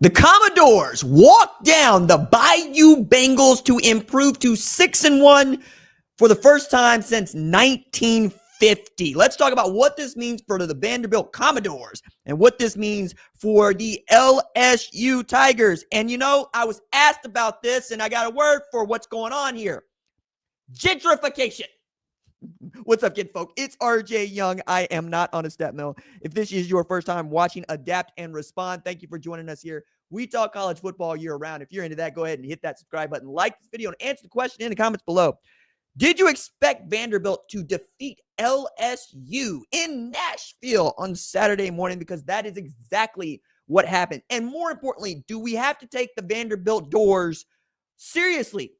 The Commodores walked down the Bayou Bengals to improve to 6-1 for the first time since 1950. Let's talk about what this means for the Vanderbilt Commodores and what this means for the LSU Tigers. And I was asked about this, and I got a word for what's going on here. Gentrification. What's up, kid folk? It's RJ Young. I am not on a step mill. If this is your first time watching Adapt and Respond, thank you for joining us here. We talk college football year round. If you're into that, go ahead and hit that subscribe button, like this video, and answer the question in the comments below. Did you expect Vanderbilt to defeat LSU in Nashville on Saturday morning? Because that is exactly what happened. And more importantly, do we have to take the Vanderbilt doors seriously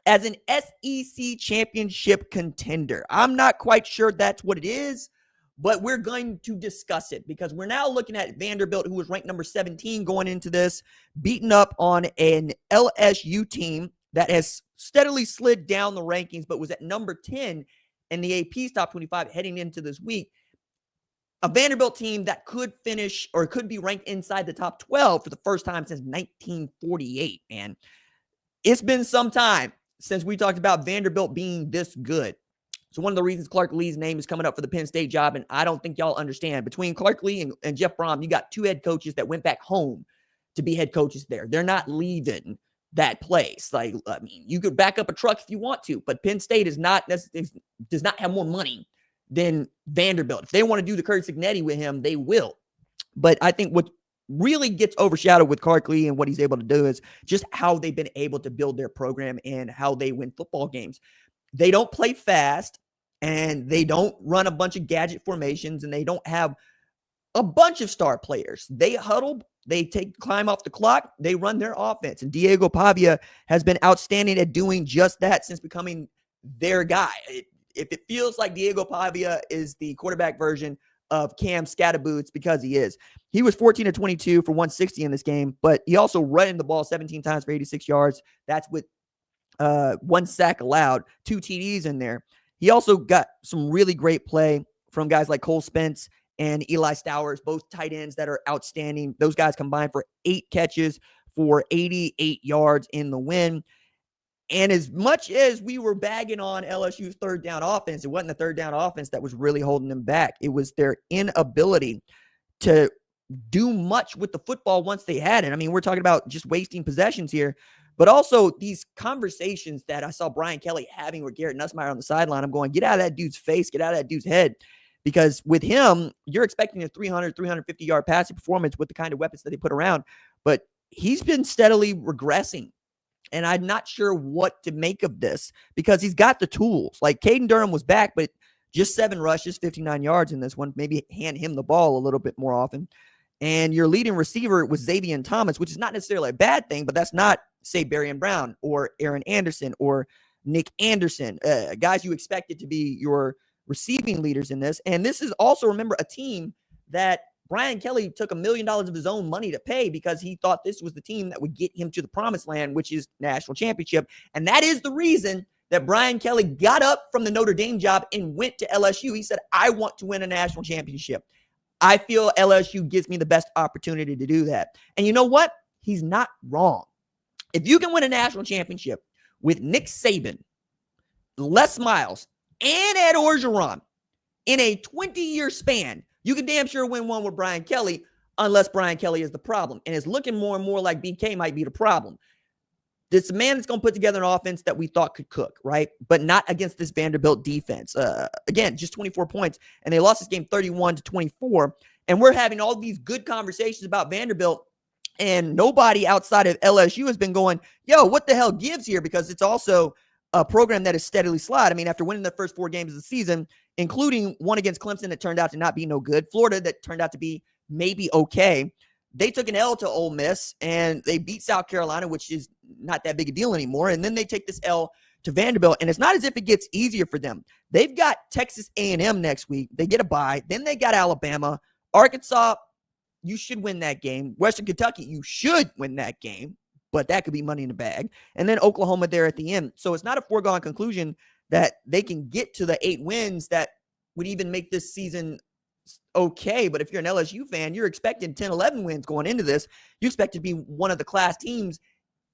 as an SEC championship contender? I'm not quite sure that's what it is, but we're going to discuss it because we're now looking at Vanderbilt, who was ranked number 17 going into this, beating up on an LSU team that has steadily slid down the rankings, but was at number 10 in the AP's top 25 heading into this week. A Vanderbilt team that could finish or could be ranked inside the top 12 for the first time since 1948, man. It's been some time since we talked about Vanderbilt being this good. So one of the reasons Clark Lee's name is coming up for the Penn State job, and I don't think y'all understand, between Clark Lee and Jeff Brom, you got two head coaches that went back home to be head coaches there. They're not leaving that place. Like, I mean, you could back up a truck if you want to, but Penn State does not have more money than Vanderbilt. If they want to do the Kurt Signetti with him, they will. But I think what really gets overshadowed with Clark Lee and what he's able to do is just how they've been able to build their program and how they win football games. They don't play fast, and they don't run a bunch of gadget formations, and they don't have a bunch of star players. They huddle, they climb off the clock, they run their offense. And Diego Pavia has been outstanding at doing just that since becoming their guy. If it feels like Diego Pavia is the quarterback version of Cam Scatterboots, because he is. He was 14 of 22 for 160 in this game, but he also ran the ball 17 times for 86 yards. That's with one sack allowed, 2 TDs in there. He also got some really great play from guys like Cole Spence and Eli Stowers, both tight ends that are outstanding. Those guys combined for 8 catches for 88 yards in the win. And as much as we were bagging on LSU's third down offense, it wasn't the third down offense that was really holding them back. It was their inability to do much with the football once they had it. I mean, we're talking about just wasting possessions here, but also these conversations that I saw Brian Kelly having with Garrett Nussmeier on the sideline. I'm going, get out of that dude's face, get out of that dude's head. Because with him, you're expecting a 350-yard passing performance with the kind of weapons that they put around. But he's been steadily regressing. And I'm not sure what to make of this because he's got the tools. Like Caden Durham was back, but just 7 rushes, 59 yards in this one. Maybe hand him the ball a little bit more often. And your leading receiver was Xavier Thomas, which is not necessarily a bad thing, but that's not, say, Berrien Brown or Aaron Anderson or Nick Anderson, guys you expected to be your receiving leaders in this. And this is also, remember, a team that Brian Kelly took $1 million of his own money to pay because he thought this was the team that would get him to the promised land, which is national championship. And that is the reason that Brian Kelly got up from the Notre Dame job and went to LSU. He said, I want to win a national championship. I feel LSU gives me the best opportunity to do that. And you know what? He's not wrong. If you can win a national championship with Nick Saban, Les Miles, and Ed Orgeron in a 20-year span, you can damn sure win one with Brian Kelly, unless Brian Kelly is the problem. And it's looking more and more like BK might be the problem. This man that's going to put together an offense that we thought could cook, right? But not against this Vanderbilt defense. Again, just 24 points, and they lost this game 31-24. And we're having all these good conversations about Vanderbilt, and nobody outside of LSU has been going, yo, what the hell gives here? Because it's also a program that is steadily slide. I mean, after winning the first 4 games of the season, including one against Clemson that turned out to not be no good, Florida that turned out to be maybe okay, they took an L to Ole Miss, and they beat South Carolina, which is not that big a deal anymore, and then they take this L to Vanderbilt, and it's not as if it gets easier for them. They've got Texas A&M next week. They get a bye. Then they got Alabama. Arkansas, you should win that game. Western Kentucky, you should win that game, but that could be money in the bag. And then Oklahoma there at the end. So it's not a foregone conclusion that they can get to the 8 wins that would even make this season okay. But if you're an LSU fan, you're expecting 10, 11 wins going into this. You expect to be one of the class teams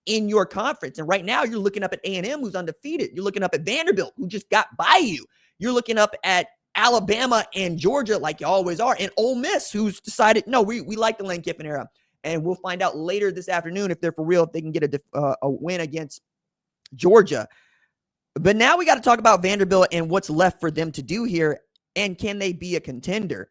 in your conference. And right now you're looking up at A&M, who's undefeated. You're looking up at Vanderbilt, who just got by you. You're looking up at Alabama and Georgia, like you always are, and Ole Miss, who's decided, no, we like the Lane Kiffin era. And we'll find out later this afternoon if they're for real, if they can get a win against Georgia. But now we got to talk about Vanderbilt and what's left for them to do here. And can they be a contender?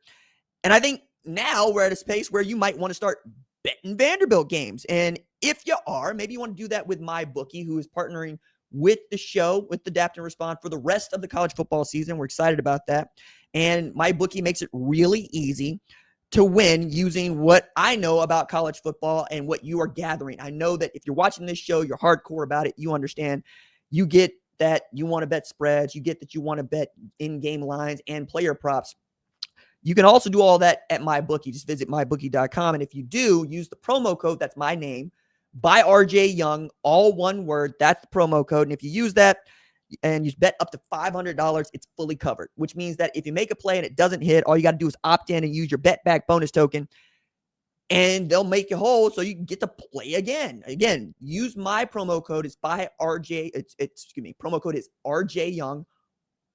And I think now we're at a space where you might want to start betting Vanderbilt games. And if you are, maybe you want to do that with MyBookie, who is partnering with the show, with Adapt and Respond for the rest of the college football season. We're excited about that. And MyBookie makes it really easy to win using what I know about college football and what you are gathering. I know that if you're watching this show, you're hardcore about it. You understand. You get that you want to bet spreads. You get that you want to bet in-game lines and player props. You can also do all that at MyBookie. Just visit mybookie.com. And if you do, use the promo code, that's my name, by RJ Young, all one word. That's the promo code. And if you use that and you bet up to $500, it's fully covered, which means that if you make a play and it doesn't hit, all you got to do is opt in and use your bet back bonus token, and they'll make you whole so you can get to play again. Again, use my promo code. It's by RJ. Promo code is RJ Young,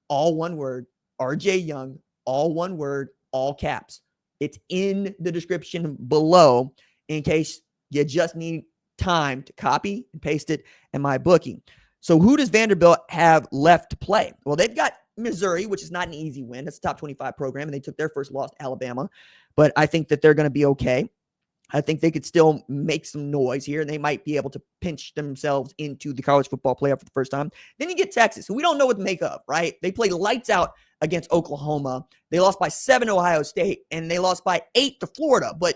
all one word. RJ Young, all one word, all caps. It's in the description below in case you just need time to copy and paste it in MyBookie. So who does Vanderbilt have left to play? Well, they've got Missouri, which is not an easy win. It's a top 25 program, and they took their first loss to Alabama. But I think that they're going to be okay. I think they could still make some noise here, and they might be able to pinch themselves into the college football playoff for the first time. Then you get Texas, who we don't know what to make of, right? They played lights out against Oklahoma. They lost by 7 to Ohio State, and they lost by 8 to Florida. But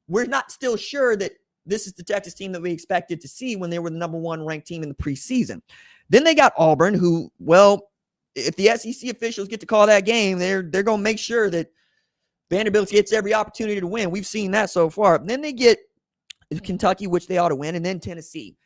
we're not still sure that this is the Texas team that we expected to see when they were the number one ranked team in the preseason. Then they got Auburn, who, well, if the SEC officials get to call that game, they're going to make sure that Vanderbilt gets every opportunity to win. We've seen that so far. Then they get Kentucky, which they ought to win, and then Tennessee.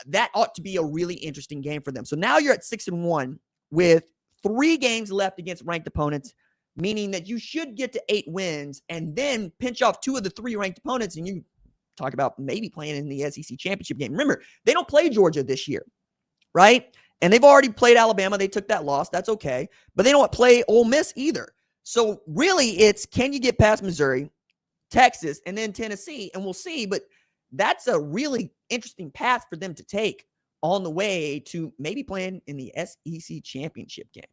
That ought to be a really interesting game for them. So now you're at 6-1 with 3 games left against ranked opponents, meaning that you should get to 8 wins and then pinch off 2 of the 3 ranked opponents, and you talk about maybe playing in the SEC championship game. Remember, they don't play Georgia this year, right? And they've already played Alabama. They took that loss. That's okay. But they don't play Ole Miss either. So really it's, can you get past Missouri, Texas, and then Tennessee? And we'll see. But that's a really interesting path for them to take on the way to maybe playing in the SEC championship game.